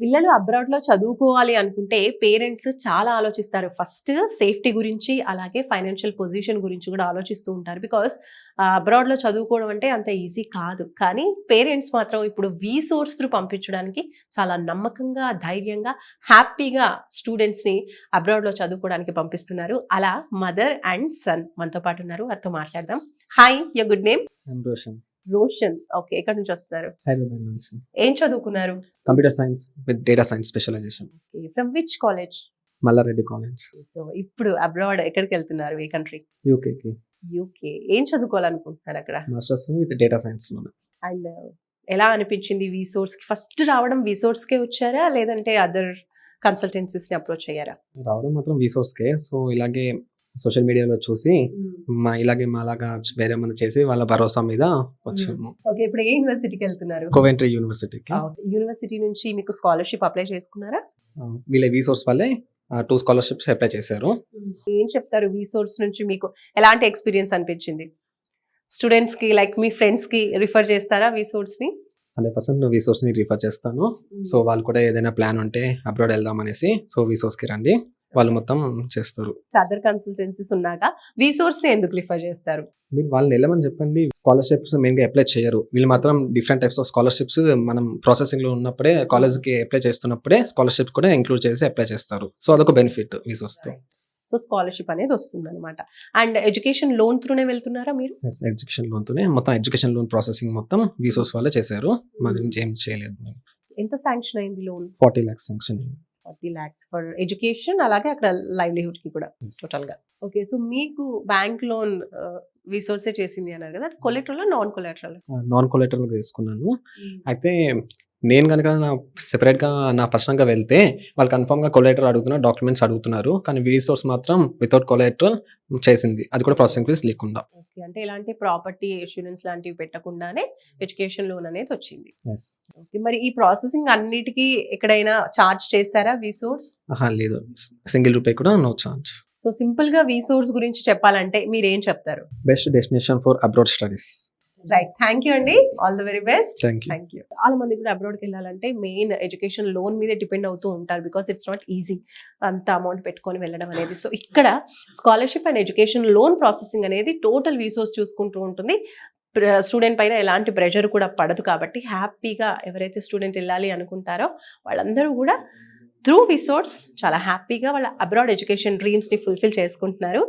పిల్లలు అబ్రాడ్‌లో చదువుకోవాలి అనుకుంటే పేరెంట్స్ చాలా ఆలోచిస్తారు. ఫస్ట్ సేఫ్టీ గురించి, అలాగే ఫైనాన్షియల్ పొజిషన్ గురించి కూడా ఆలోచిస్తూ ఉంటారు. బికాజ్ అబ్రాడ్‌లో చదువుకోవడం అంటే అంత ఈజీ కాదు. కానీ పేరెంట్స్ మాత్రం ఇప్పుడు సోర్స్ త్రూ పంపించడానికి చాలా నమ్మకంగా, ధైర్యంగా, హ్యాపీగా స్టూడెంట్స్‌ని అబ్రాడ్‌లో చదువుకోవడానికి పంపిస్తున్నారు. అలా మదర్ అండ్ సన్ మనతో పాటు ఉన్నారు. వారితో మాట్లాడదాం. Hi, your good name? Roshan. Roshan. Okay. ఎక్కడి నుంచి వస్తున్నారు? హైదరాబాద్ నుంచి. ఏం చదువుకున్నారు? Computer science with data science specialisation. Okay. From which college? Malla Reddy college. So ఇప్పుడు అబ్రాడ్ ఎక్కడికి వెళ్తున్నారు? ఏ కంట్రీ? యూకేకి. యూకే. ఏం చదువుకోవాలనుకుంటున్నారు అక్కడ? మాస్టర్స్ విత్ డేటా సైన్స్ లోనే. అండ్ ఎలా అనిపించింది కి ఫస్ట్ రావడం? కే వచ్చారా, లేదంటే అదర్ కన్సల్టెన్సీస్ ని అప్రోచ్ అయ్యారా? రావడం మాత్రం కే. సో ఇలాగే సోషల్ మీడియాలో చూసి మాలాగా వేరే మంది చేసి వాళ్ళ భరోసా మీద వచ్చాము. ఓకే. ఇప్పుడు ఏ యూనివర్సిటీకి వెళ్తున్నారు? కోవెంట్రీ యూనివర్సిటీకి. యూనివర్సిటీ నుంచి మీకు స్కాలర్షిప్ అప్లై చేసుకున్నారా? వీళ్ళ సోర్స్ వాళ్ళే 2 స్కాలర్షిప్స్ అప్లై చేశారు. ఏం చెప్తారు? సోర్స్ నుంచి మీకు ఎలాంటి ఎక్స్పీరియన్స్ అనిపించింది? స్టూడెంట్స్ కి, లైక్ మీ ఫ్రెండ్స్ కి రిఫర్ చేస్తారా సోర్స్ ని? 100% సోర్స్ ని రిఫర్ చేస్తాను. సో వాళ్ళు కూడా ఏదైనా ప్లాన్ ఉంటే అబ్రాడ్ వెళ్దాం అనేసి సోర్స్ కి రండి, వాళ్ళు మొత్తం చేస్తారు. అదర్ కన్సల్టెన్సీస్ ఉన్నాక సోర్స్ ని ఎందుకు రిఫర్ చేస్తారు? మీరు వాళ్ళని వెళ్ళమని చెప్పండి. స్కాలర్షిప్స్ మెయిన్గా అప్లై చేయరు. వీళ్ళు మాత్రం డిఫరెంట్ టైప్స్ ఆఫ్ స్కాలర్షిప్స్ మనం ప్రాసెసింగ్ లో ఉన్నప్పుడే, కాలేజ్కి అప్లై చేస్తున్నప్పుడే స్కాలర్షిప్ కూడా ఇంక్లూడ్ చేసి అప్లై చేస్తారు. సో అదొక బెనిఫిట్ వీసోస్తో. సో స్కాలర్షిప్ అనేది వస్తుంది అనమాట. అండ్ ఎడ్యుకేషన్ లోన్ త్రూనే వెళ్తున్నారా మీరు? ఎడ్యుకేషన్ లోన్ తోనే మొత్తం ఎడ్యుకేషన్ లోన్ ప్రాసెసింగ్ మొత్తం వీసోస్ వాళ్ళే చేశారు. మనం ఏం చేయలేదు. మేము ఎంత శాంక్షన్ అయింది లోన్? 40 lakhs శాంక్షన్ అయింది. 40 lakhs ఫర్ ఎడ్యుకేషన్, అలాగే అక్కడ లైవ్లీహుడ్ కి కూడా టోటల్ గా. ఓకే. సో మీకు బ్యాంక్ లోన్ విసోర్సే చేసింది అన్నారు కదా, అది collateral non collateral? Non collateral తీసుకున్నాను. అయితే నేను కనుక సెపరేట్గా నా పర్సనల్గా వెళ్తే వాళ్ళు కన్ఫర్మ్గా కొలెటరల్ అడుగుతున్నారు, డాక్యుమెంట్స్ అడుగుతున్నారు. కానీ వీసోర్స్ మాత్రం వితౌట్ కొలెటరల్ చేసింది, అది కూడా ప్రాసెసింగ్ ఫీజ్ లేకుండా. ఓకే. అంటే ఎలాంటి ప్రాపర్టీ ఇన్సూరెన్స్ లాంటివి పెట్టకుండానే ఎడ్యుకేషన్ లోన్ అనేది వచ్చింది. ఓకే. మరి ఈ ప్రాసెసింగ్ అన్నిటికీ ఎక్కడైనా చార్జ్ చేశారా సోర్స్? లేదు, సింగిల్ రూపీ కూడా నో చార్జ్. సో సింపుల్ గా సోర్స్ గురించి చెప్పాలంటే మీరు ఏం చెప్తారు? Best destination for abroad studies. Right. Thank you అండి. All the very best. Thank you. చాలా మంది కూడా అబ్రాడ్కి వెళ్ళాలంటే మెయిన్ ఎడ్యుకేషన్ లోన్ మీదే డిపెండ్ అవుతూ ఉంటారు. బికాస్ ఇట్స్ నాట్ ఈజీ అంత అమౌంట్ పెట్టుకొని వెళ్ళడం అనేది. సో ఇక్కడ scholarship and education loan processing అనేది టోటల్ వీసోస్ చూసుకుంటూ ఉంటుంది. స్టూడెంట్ పైన ఎలాంటి ప్రెషర్ కూడా పడదు. కాబట్టి హ్యాపీగా ఎవరైతే స్టూడెంట్ వెళ్ళాలి అనుకుంటారో వాళ్ళందరూ కూడా త్రూ విసోర్స్ చాలా హ్యాపీగా వాళ్ళ అబ్రాడ్ ఎడ్యుకేషన్ డ్రీమ్స్ని ఫుల్ఫిల్ చేసుకుంటున్నారు.